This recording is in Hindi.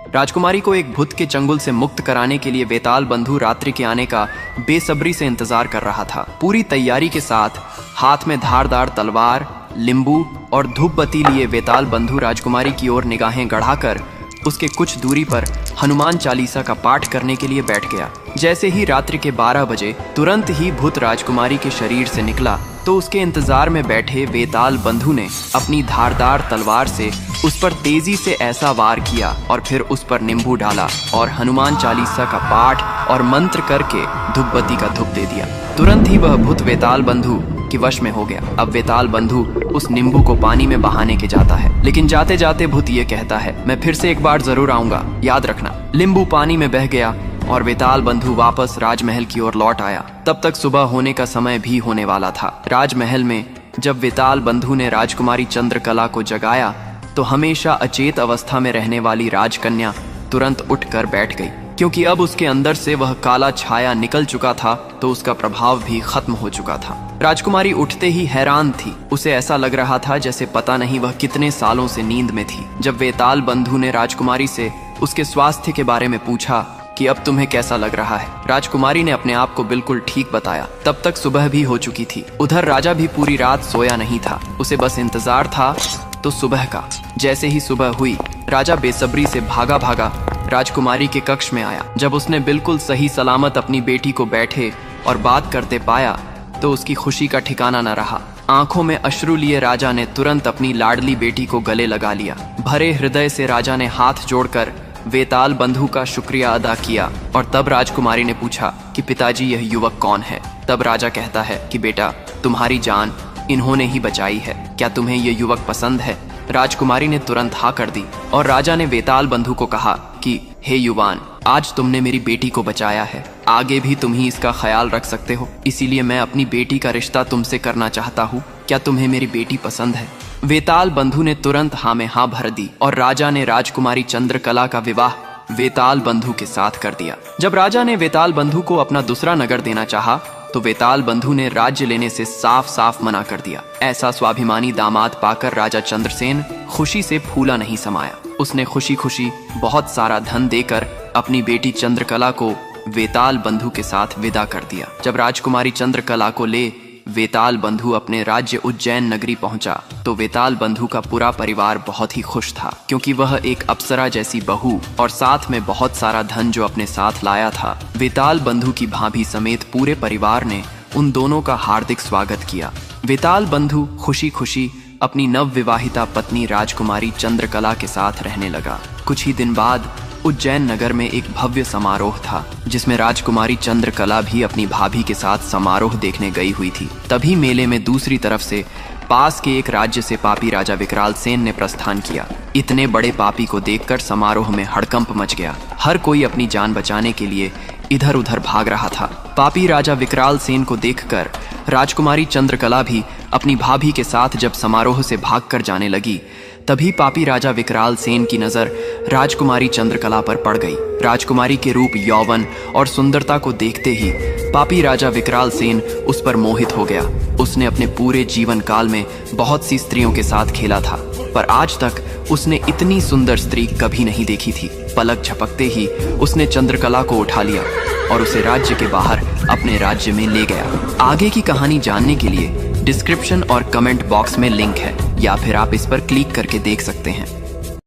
राजकुमारी को एक भूत के चंगुल से मुक्त कराने के लिए वेताल बंधु रात्रि के आने का बेसब्री से इंतजार कर रहा था। पूरी तैयारी के साथ हाथ में धारदार तलवार, लींबू और धूप बत्ती लिए वेताल बंधु राजकुमारी की ओर निगाहें गढ़ाकर उसके कुछ दूरी पर हनुमान चालीसा का पाठ करने के लिए बैठ गया। जैसे ही रात्रि के 12 बजे तुरंत ही भूत राजकुमारी के शरीर से निकला तो उसके इंतजार में बैठे वेताल बंधु ने अपनी धारदार तलवार से उस पर तेजी से ऐसा वार किया और फिर उस पर नींबू डाला और हनुमान चालीसा का पाठ और मंत्र करके धूप बत्ती का धूप दे दिया। तुरंत ही वह भूत वेताल बंधु के वश में हो गया। अब वेताल बंधु उस नींबू को पानी में बहाने के जाता है, लेकिन जाते जाते भूत ये कहता है, मैं फिर से एक बार जरूर आऊंगा, याद रखना। नींबू पानी में बह गया और वेताल बंधु वापस राजमहल की ओर लौट आया। तब तक सुबह होने का समय भी होने वाला था। राजमहल में जब वेताल बंधु ने राजकुमारी चंद्रकला को जगाया तो हमेशा अचेत अवस्था में रहने वाली राजकन्या तुरंत उठकर बैठ गई, क्योंकि अब उसके अंदर से वह काला छाया निकल चुका था तो उसका प्रभाव भी खत्म हो चुका था। राजकुमारी उठते ही हैरान थी। उसे ऐसा लग रहा था जैसे पता नहीं वह कितने सालों से नींद में थी। जब वेताल बंधु ने राजकुमारी से उसके स्वास्थ्य के बारे में पूछा कि अब तुम्हें कैसा लग रहा है, राजकुमारी ने अपने आप को बिल्कुल ठीक बताया। तब तक सुबह भी हो चुकी थी। उधर राजा भी पूरी रात सोया नहीं था, उसे बस इंतजार था तो सुबह का। जैसे ही सुबह हुई, राजा बेसब्री से भागा भागा राजकुमारी के कक्ष में आया। जब उसने बिल्कुल सही सलामत अपनी बेटी को बैठे और बात करते पाया तो उसकी खुशी का ठिकाना न रहा। आंखों में अश्रु लिए राजा ने तुरंत अपनी लाडली बेटी को गले लगा लिया। भरे हृदय से राजा ने हाथ जोड़कर वेताल बंधु का शुक्रिया अदा किया और तब राजकुमारी ने पूछा कि पिताजी यह युवक कौन है। तब राजा कहता है कि बेटा, तुम्हारी जान इन्होंने ही बचाई है, क्या तुम्हें यह युवक पसंद है? राजकुमारी ने तुरंत हाँ कर दी और राजा ने वेताल बंधु को कहा कि हे युवान, आज तुमने मेरी बेटी को बचाया है, आगे भी तुम ही इसका ख्याल रख सकते हो, इसीलिए मैं अपनी बेटी का रिश्ता तुमसे करना चाहता हूँ। क्या तुम्हें मेरी बेटी पसंद है? वेताल बंधु ने तुरंत हाँ में हाँ भर दी और राजा ने राजकुमारी चंद्रकला का विवाह वेताल बंधु के साथ कर दिया। जब राजा ने वेताल बंधु को अपना दूसरा नगर देना चाहा तो वेताल बंधु ने राज्य लेने से साफ साफ मना कर दिया। ऐसा स्वाभिमानी दामाद पाकर राजा चंद्रसेन खुशी से फूला नहीं समाया। उसने खुशी खुशी बहुत सारा धन देकर अपनी बेटी चंद्रकला को वेताल बंधु के साथ विदा कर दिया। जब राजकुमारी चंद्रकला को ले वेताल बंधु अपने राज्य उज्जैन नगरी पहुंचा तो वेताल बंधु का पूरा परिवार बहुत ही खुश था, क्योंकि वह एक अप्सरा जैसी बहू और साथ में बहुत सारा धन जो अपने साथ लाया था। वेताल बंधु की भाभी समेत पूरे परिवार ने उन दोनों का हार्दिक स्वागत किया। वेताल बंधु खुशी खुशी अपनी नवविवाहिता पत्नी राजकुमारी चंद्रकला के साथ रहने लगा। कुछ ही दिन बाद उज्जैन नगर में एक भव्य समारोह था, जिसमें राजकुमारी चंद्रकला भी अपनी भाभी के साथ समारोह देखने गई हुई थी। तभी मेले में दूसरी तरफ से पास के एक राज्य से पापी राजा विकराल सेन ने प्रस्थान किया। इतने बड़े पापी को देखकर समारोह में हड़कंप मच गया। हर कोई अपनी जान बचाने के लिए इधर उधर भाग रहा था। पापी राजा विकराल सेन को देखकर राजकुमारी चंद्रकला भी अपनी भाभी के साथ जब समारोह से भागकर जाने लगी, तभी पापी राजा विकराल सेन की नजर राजकुमारी चंद्रकला पर पड़ गई। राजकुमारी के रूप, यौवन और सुंदरता को देखते ही पापी राजा विकराल सेन उस पर मोहित हो गया। उसने अपने पूरे जीवन काल में बहुत सी स्त्रियों के साथ खेला था, पर आज तक उसने इतनी सुंदर स्त्री कभी नहीं देखी थी। पलक झपकते ही उसने चंद्रकला को उठा लिया और उसे राज्य के बाहर अपने राज्य में ले गया। आगे की कहानी जानने के लिए डिस्क्रिप्शन और कमेंट बॉक्स में लिंक है, या फिर आप इस पर क्लिक करके देख सकते हैं।